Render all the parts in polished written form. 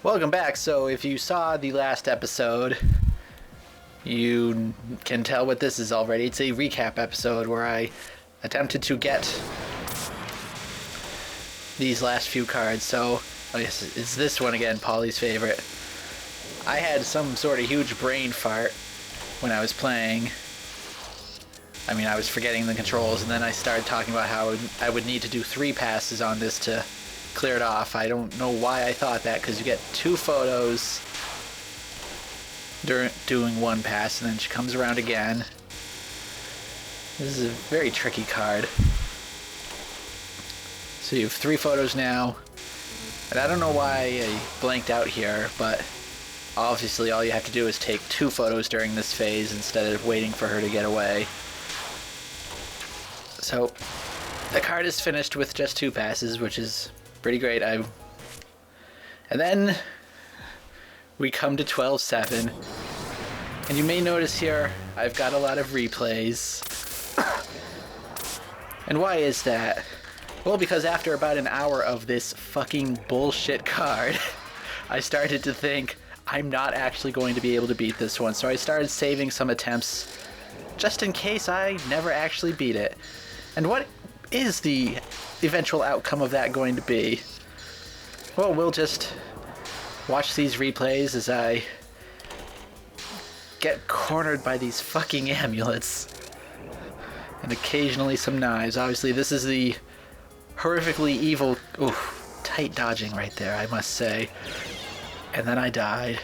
Welcome back. So if you saw the last episode, you can tell what this is already. It's a recap episode where I attempted to get these last few cards. So I guess it's this one again, Polly's favorite. I had some sort of huge brain fart when I was playing. I mean, I was forgetting the controls, and then I started talking about how I would need to do 3 passes on this to clear it off. I don't know why I thought that, because you get 2 photos during doing 1 pass, and then she comes around again. This is a very tricky card. So you have 3 photos now, and I don't know why I blanked out here, but obviously all you have to do is take 2 photos during this phase instead of waiting for her to get away. So the card is finished with just 2 passes, which is pretty great. And then we come to 12-7, and you may notice here I've got a lot of replays. And why is that? Well, because after about an hour of this fucking bullshit card, I started to think I'm not actually going to be able to beat this one, so I started saving some attempts just in case I never actually beat it. And what is the eventual outcome of that going to be? Well, we'll just watch these replays as I get cornered by these fucking amulets. And occasionally some knives. Obviously, this is the horrifically evil... Ooh, tight dodging right there, I must say. And then I died.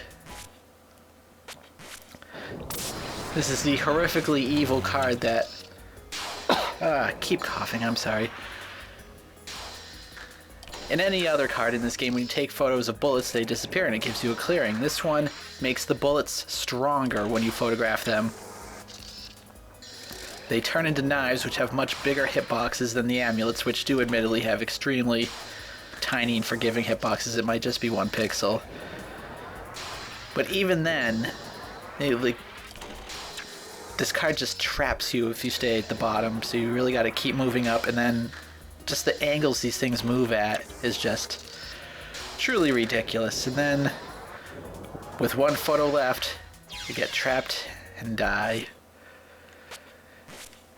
This is the horrifically evil card that... keep coughing, I'm sorry. In any other card in this game, when you take photos of bullets, they disappear and it gives you a clearing. This one makes the bullets stronger when you photograph them. They turn into knives, which have much bigger hitboxes than the amulets, which do admittedly have extremely tiny and forgiving hitboxes. It might just be 1 pixel. But even then, this card just traps you if you stay at the bottom, so you really got to keep moving up, and then just the angles these things move at is just truly ridiculous. And then with 1 photo left, you get trapped and die.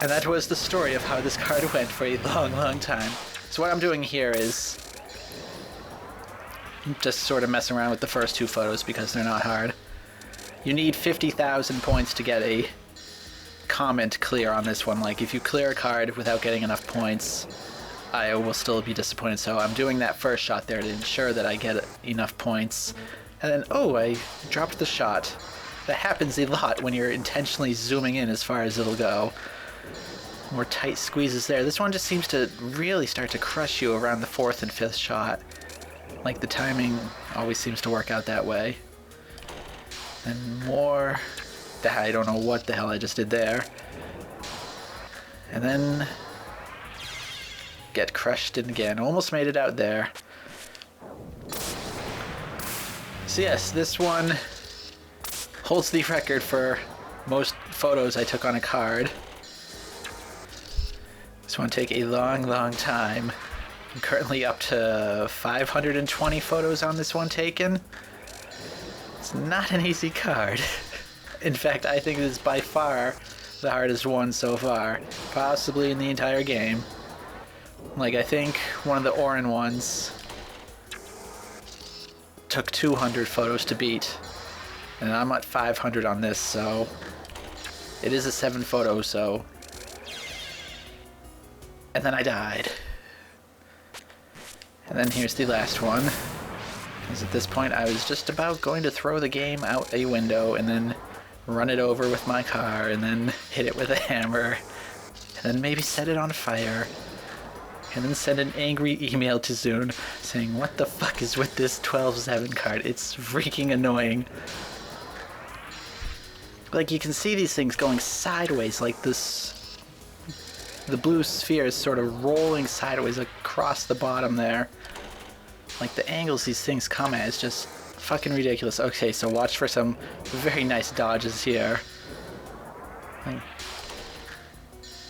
And that was the story of how this card went for a long time. So what I'm doing here is just sort of messing around with the first 2 photos because they're not hard. You need 50,000 points to get a comment clear on this one. Like, if you clear a card without getting enough points, I will still be disappointed. So I'm doing that first shot there to ensure that I get enough points. And then, oh, I dropped the shot. That happens a lot when you're intentionally zooming in as far as it'll go. More tight squeezes there. This one just seems to really start to crush you around the 4th and 5th shot. Like, the timing always seems to work out that way. And more... I don't know what the hell I just did there. And then get crushed in again. Almost made it out there. So yes, this one holds the record for most photos I took on a card. This one take a long time. I'm currently up to 520 photos on this one taken. It's not an easy card. In fact, I think it is by far the hardest one so far, possibly in the entire game. Like, I think one of the Orin ones took 200 photos to beat, and I'm at 500 on this, so it is a 7 photo, so... And then I died. And then here's the last one. Because at this point I was just about going to throw the game out a window and then run it over with my car and then hit it with a hammer and then maybe set it on fire and then send an angry email to Zune saying, what the fuck is with this 12-7 card? It's freaking annoying. Like, you can see these things going sideways, like this... The blue sphere is sort of rolling sideways across the bottom there. Like, the angles these things come at is just fucking ridiculous. Okay, so watch for some very nice dodges here. Like,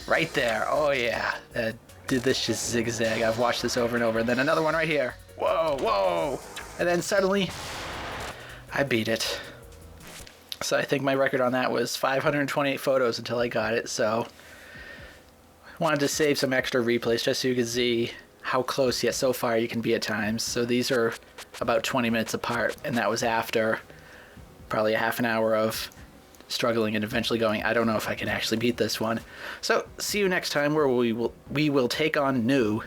right there. Oh yeah, that delicious zigzag. I've watched this over and over. And then another one right here. Whoa, whoa! And then suddenly, I beat it. So I think my record on that was 528 photos until I got it, so wanted to save some extra replays just so you could see how close yet so far you can be at times. So these are about 20 minutes apart, and that was after probably a half an hour of struggling and eventually going, I don't know if I can actually beat this one. So see you next time, where we will take on New